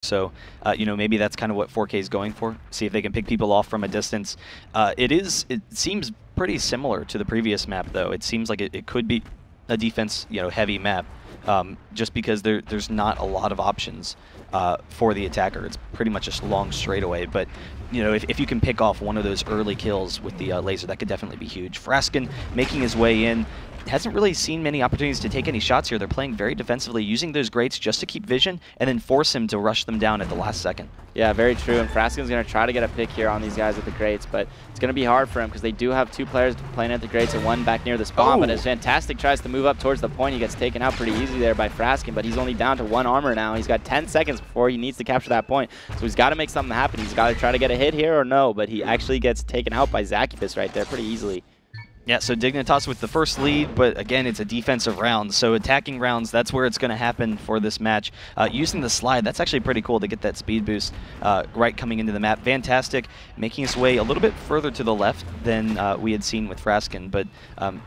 So, you know, maybe that's kind of what 4K is going for. See if they can pick people off from a distance. It seems pretty similar to the previous map, though. It seems like it could be a defense, you know, heavy map, just because there's not a lot of options for the attacker. It's pretty much just long straightaway. But you know, if you can pick off one of those early kills with the laser, that could definitely be huge. Fraskin making his way in. Hasn't really seen many opportunities to take any shots here. They're playing very defensively, using those grates just to keep vision and then force him to rush them down at the last second. Yeah, very true. And Fraskin's going to try to get a pick here on these guys with the grates, but it's going to be hard for him because they do have two players playing at the grates and one back near the spawn. But as Fantastic tries to move up towards the point, he gets taken out pretty easy there by Fraskin, but he's only down to 1 armor now. He's got 10 seconds before he needs to capture that point. So he's got to make something happen. He's got to try to get a hit here or no, but he actually gets taken out by Zacubus right there pretty easily. Yeah, so Dignitas with the first lead, but again, it's a defensive round. So attacking rounds, that's where it's going to happen for this match. Using the slide, that's actually pretty cool to get that speed boost right coming into the map. Fantastic, making his way a little bit further to the left than we had seen with Fraskin, but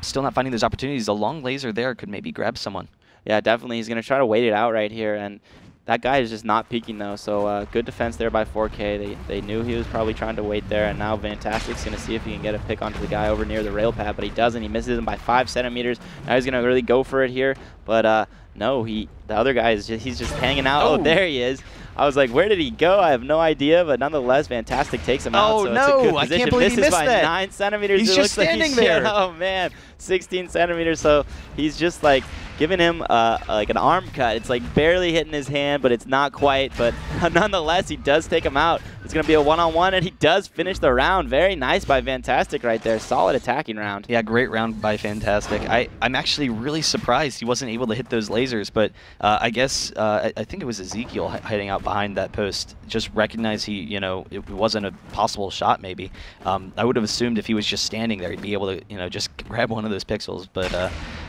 still not finding those opportunities. A long laser there could maybe grab someone. Yeah, definitely. He's going to try to wait it out right here, and that guy is just not peeking, though, so good defense there by 4K. They knew he was probably trying to wait there, and now Fantastic's going to see if he can get a pick onto the guy over near the rail pad, but he doesn't. He misses him by 5 centimeters. Now he's going to really go for it here, but no, the other guy is he's just hanging out. Oh, there he is. I was like, where did he go? I have no idea, but nonetheless, Fantastic takes him out. Oh, so no, it's a good I position. can't believe he Misses missed by that. 9 centimeters. He's just standing there. Oh, man, 16 centimeters. So he's just like giving him like an arm cut. It's like barely hitting his hand, but it's not quite. But nonetheless, he does take him out. It's going to be a one-on-one, and he does finish the round. Very nice by Fantastic right there. Solid attacking round. Yeah, great round by Fantastic. I'm actually really surprised he wasn't able to hit those lasers, but I guess I think it was Ezekiel hiding out behind that post. Just recognized he, you know, it wasn't a possible shot maybe. I would have assumed if he was just standing there, he'd be able to, you know, just grab one of those pixels, but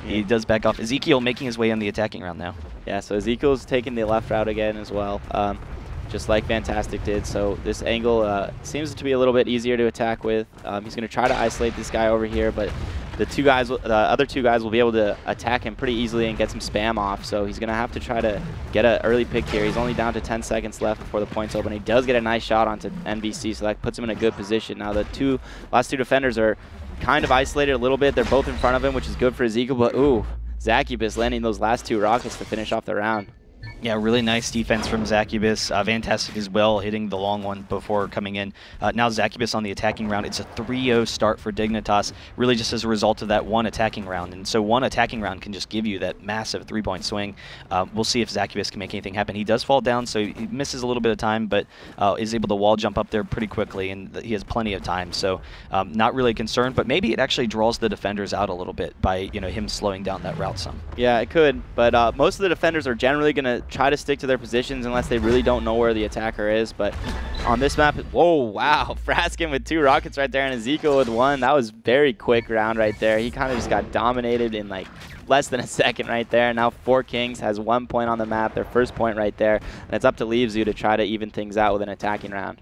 he does back off. Ezekiel making his way on the attacking round now. Yeah, so Ezekiel's taking the left route again as well, just like Fantastic did. So this angle seems to be a little bit easier to attack with. He's going to try to isolate this guy over here, but the other two guys will be able to attack him pretty easily and get some spam off. So he's going to have to try to get an early pick here. He's only down to 10 seconds left before the points open. He does get a nice shot onto NVC, so that puts him in a good position. Now the last two defenders are kind of isolated a little bit. They're both in front of him, which is good for Ezekiel, but ooh, Zacubus landing those last 2 rockets to finish off the round. Yeah, really nice defense from Zacubus. Fantastic as well, hitting the long one before coming in. Now Zacubus on the attacking round. It's a 3-0 start for Dignitas, really just as a result of that one attacking round. And so one attacking round can just give you that massive 3-point swing. We'll see if Zacubus can make anything happen. He does fall down, so he misses a little bit of time, but is able to wall jump up there pretty quickly, and he has plenty of time. So not really concerned, but maybe it actually draws the defenders out a little bit by, you know, him slowing down that route some. Yeah, it could, but most of the defenders are generally going to try to stick to their positions unless they really don't know where the attacker is. But on this map, whoa, wow, Fraskin with 2 rockets right there and Ezekiel with 1. That was very quick round right there. He kind of just got dominated in like less than a second right there. Now 4Kings has 1 point on the map, their first point right there, and it's up to Leavesu to try to even things out with an attacking round.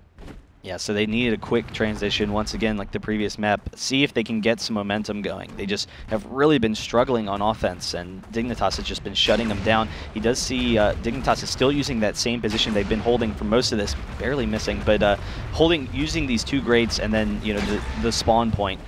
Yeah, so they needed a quick transition once again, like the previous map. See if they can get some momentum going. They just have really been struggling on offense, and Dignitas has just been shutting them down. He does see Dignitas is still using that same position they've been holding for most of this, barely missing, but using these 2 grates and then, you know, the spawn point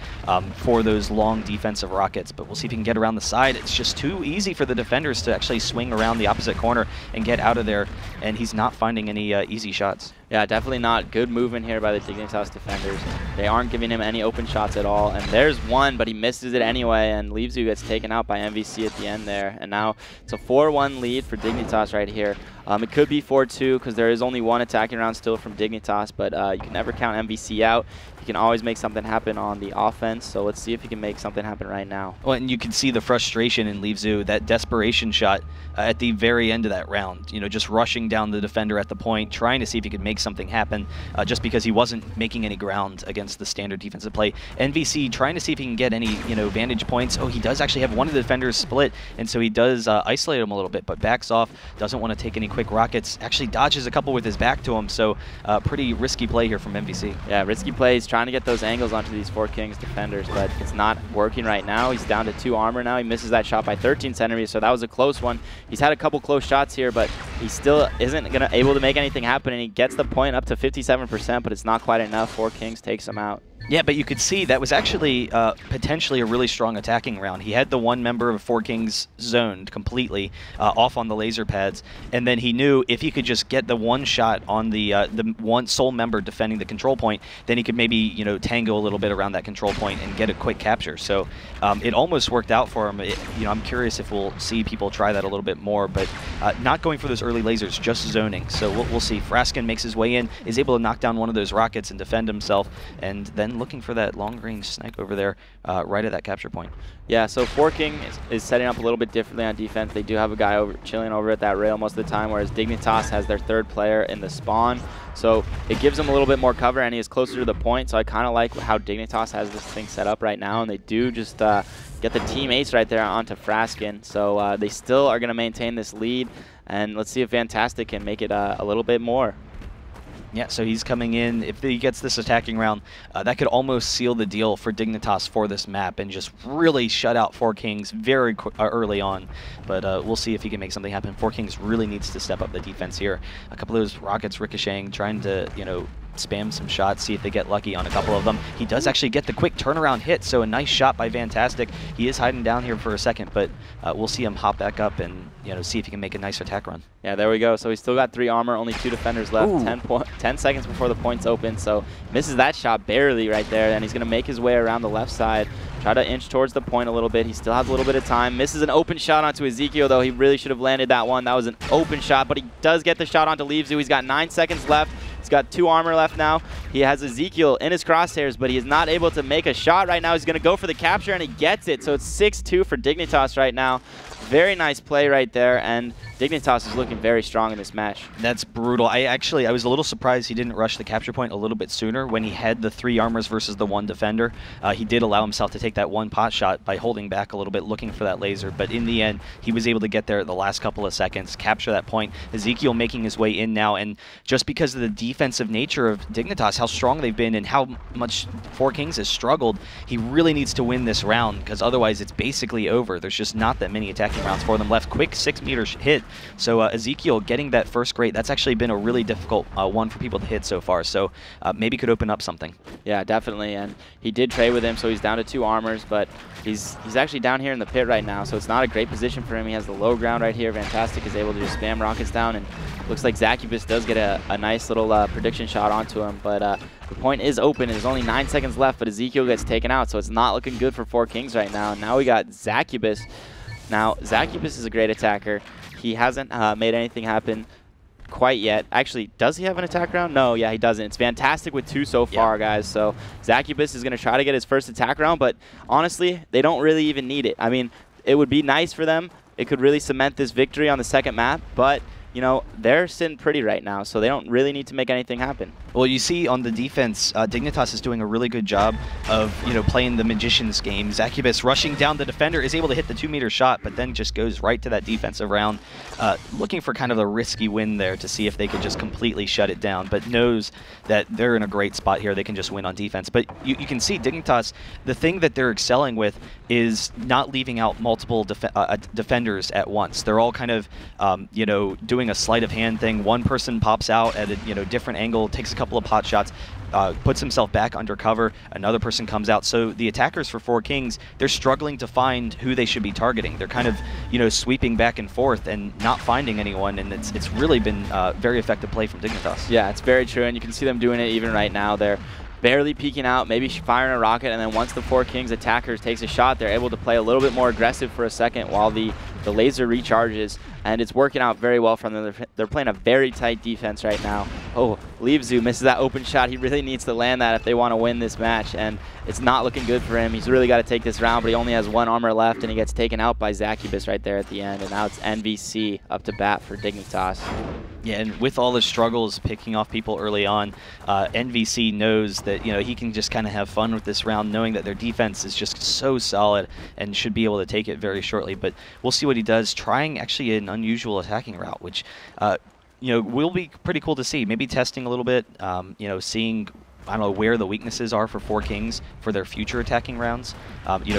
for those long defensive rockets. But we'll see if he can get around the side. It's just too easy for the defenders to actually swing around the opposite corner and get out of there, and he's not finding any easy shots. Yeah, definitely not. Good movement here by the Dignitas defenders. They aren't giving him any open shots at all. And there's one, but he misses it anyway, and Leavesu gets taken out by MVC at the end there. And now it's a 4-1 lead for Dignitas right here. It could be 4-2 because there is only 1 attacking round still from Dignitas, but you can never count MVC out. He can always make something happen on the offense, so let's see if he can make something happen right now. Well, and you can see the frustration in Leavesu, that desperation shot at the very end of that round. You know, just rushing down the defender at the point, trying to see if he could make something happen, just because he wasn't making any ground against the standard defensive play. NVC trying to see if he can get any, you know, vantage points. Oh, he does actually have one of the defenders split, and so he does isolate him a little bit, but backs off, doesn't want to take any quick rockets. Actually dodges a couple with his back to him, so pretty risky play here from MVC. Yeah, risky play. He's trying to get those angles onto these Four Kings defenders, but it's not working right now. He's down to 2 armor now. He misses that shot by 13 centimeters, so that was a close one. He's had a couple close shots here, but he still isn't able to make anything happen, and he gets the point up to 57%, but it's not quite enough. Four Kings takes him out. Yeah, but you could see that was actually potentially a really strong attacking round. He had the one member of Four Kings zoned completely off on the laser pads, and then he knew if he could just get the one shot on the one sole member defending the control point, then he could maybe, you know, tango a little bit around that control point and get a quick capture. So it almost worked out for him. You know, I'm curious if we'll see people try that a little bit more, but not going for those early lasers, just zoning. So we'll see. Fraskin makes his way in, is able to knock down one of those rockets and defend himself, and then looking for that long-range snipe over there right at that capture point. Yeah, so Four King is setting up a little bit differently on defense. They do have a guy chilling over at that rail most of the time, whereas Dignitas has their 3rd player in the spawn. So it gives him a little bit more cover, and he is closer to the point. So I kind of like how Dignitas has this thing set up right now, and they do just get the team ace right there onto Fraskin. So they still are going to maintain this lead, and let's see if Fantastic can make it a little bit more. Yeah, so he's coming in. If he gets this attacking round, that could almost seal the deal for Dignitas for this map and just really shut out Four Kings very early on. But we'll see if he can make something happen. Four Kings really needs to step up the defense here. A couple of those rockets ricocheting, trying to, you know, spam some shots, see if they get lucky on a couple of them. He does actually get the quick turnaround hit, so a nice shot by Fantastic. He is hiding down here for a second, but we'll see him hop back up and, you know, see if he can make a nice attack run. Yeah, there we go. So he's still got 3 armor, only 2 defenders left. 10 seconds before the point's open, so misses that shot barely right there, and he's going to make his way around the left side, try to inch towards the point a little bit. He still has a little bit of time. Misses an open shot onto Ezekiel, though. He really should have landed that one. That was an open shot, but he does get the shot onto Leavezu. He's got 9 seconds left. He's got 2 armor left now. He has Ezekiel in his crosshairs, but he is not able to make a shot right now. He's going to go for the capture, and he gets it. So it's 6-2 for Dignitas right now. Very nice play right there, and Dignitas is looking very strong in this match. That's brutal. I was a little surprised he didn't rush the capture point a little bit sooner when he had the 3 armors versus the 1 defender. He did allow himself to take that 1 pot shot by holding back a little bit, looking for that laser, but in the end, he was able to get there at the last couple of seconds, capture that point. Ezekiel making his way in now, and just because of the defensive nature of Dignitas, how strong they've been and how much Four Kings has struggled, he really needs to win this round, because otherwise it's basically over. There's just not that many attacking rounds for them left. Quick 6-meter hit. So Ezekiel getting that first grade, that's actually been a really difficult one for people to hit so far. So maybe could open up something. Yeah, definitely. And he did trade with him, so he's down to 2 armors, but he's actually down here in the pit right now, so it's not a great position for him. He has the low ground right here. Fantastic is able to just spam rockets down, and looks like Zacubus does get a nice little prediction shot onto him, but the point is open. There's only 9 seconds left, but Ezekiel gets taken out, so it's not looking good for Four Kings right now. And now we got Zacubus. Now, Zacubus is a great attacker. He hasn't made anything happen quite yet. Actually, does he have an attack round? No, yeah, he doesn't. It's Fantastic with 2 so far, guys. So Zacubus is going to try to get his first attack round, but honestly, they don't really even need it. I mean, it would be nice for them. It could really cement this victory on the second map, but you know, they're sitting pretty right now, so they don't really need to make anything happen. Well, you see on the defense, Dignitas is doing a really good job of, you know, playing the Magician's game. Zacubus rushing down the defender, is able to hit the 2-meter shot, but then just goes right to that defensive round, looking for kind of a risky win there to see if they could just completely shut it down, but knows that they're in a great spot here. They can just win on defense. But you can see Dignitas, the thing that they're excelling with is not leaving out multiple defenders at once. They're all kind of, you know, doing a sleight of hand thing. One person pops out at a, you know, different angle, takes a couple of pot shots, puts himself back under cover, another person comes out. So the attackers for Four Kings, they're struggling to find who they should be targeting. They're kind of, you know, sweeping back and forth and not finding anyone, and it's really been very effective play from Dignitas. Yeah, it's very true, and you can see them doing it even right now. They're barely peeking out, maybe firing a rocket, and then once the Four Kings attackers takes a shot, they're able to play a little bit more aggressive for a second while the laser recharges, and it's working out very well from them. They're playing a very tight defense right now. Oh, Leavezu misses that open shot. He really needs to land that if they want to win this match, and it's not looking good for him. He's really got to take this round, but he only has 1 armor left, and he gets taken out by Zacubus right there at the end, and now it's NVC up to bat for Dignitas. Yeah, and with all the struggles picking off people early on, NVC knows that he can just kind of have fun with this round, knowing that their defense is just so solid and should be able to take it very shortly. But we'll see what he does, trying actually an unusual attacking route, which will be pretty cool to see. Maybe testing a little bit, seeing, I don't know, where the weaknesses are for Four Kings for their future attacking rounds.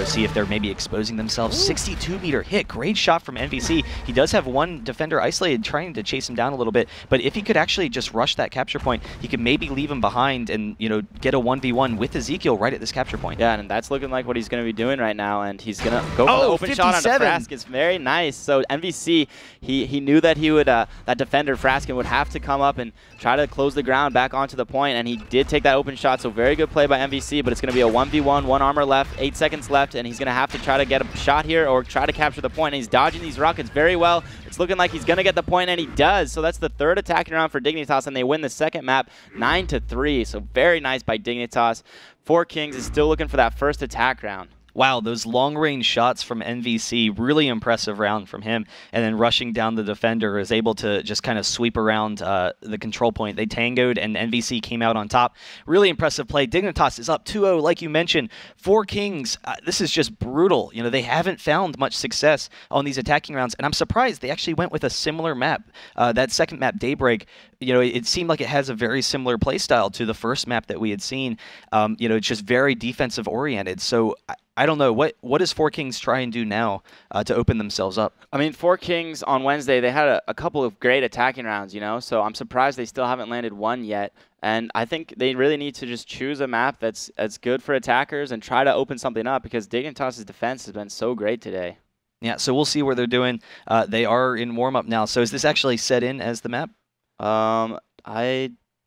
See if they're maybe exposing themselves. 62-meter hit. Great shot from NVC. He does have one defender isolated trying to chase him down a little bit, but if he could actually just rush that capture point, he could maybe leave him behind and, get a 1v1 with Ezekiel right at this capture point. Yeah, and that's looking like what he's going to be doing right now, and he's going to go for the open 57. shot on the Frask. It's very nice. So NVC, he knew that he would, that defender, Fraskin, would have to come up and try to close the ground back onto the point, and he did take that open shot, so very good play by MVC, but it's going to be a 1v1, 1 armor left, 8 seconds left, and he's going to have to try to get a shot here or try to capture the point. And he's dodging these rockets very well. It's looking like he's going to get the point, and he does. So that's the third attacking round for Dignitas, and they win the second map 9-3. So very nice by Dignitas. Four Kings is still looking for that first attack round. Wow, those long-range shots from NVC, really impressive round from him. And then rushing down the defender is able to just kind of sweep around the control point. They tangoed, and NVC came out on top. Really impressive play. Dignitas is up 2-0, like you mentioned. Four Kings, this is just brutal. They haven't found much success on these attacking rounds, and I'm surprised they actually went with a similar map. That second map, Daybreak, it seemed like it has a very similar play style to the first map that we had seen. It's just very defensive oriented. So I don't know. What does Four Kings try and do now to open themselves up? I mean, Four Kings on Wednesday, they had a couple of great attacking rounds, so I'm surprised they still haven't landed one yet. And I think they really need to just choose a map that's good for attackers and try to open something up, because Dignitas' defense has been so great today. Yeah, so we'll see where they're doing. They are in warm-up now. So is this actually set in as the map?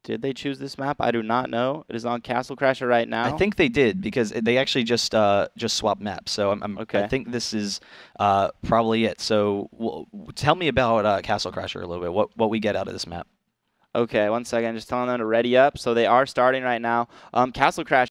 Did they choose this map? I do not know. It is on Castle Crasher right now. I think they did, because they actually just swapped maps. So okay. I think this is probably it. So tell me about Castle Crasher a little bit. What we get out of this map? Okay, one second. Just telling them to ready up. So they are starting right now. Castle Crash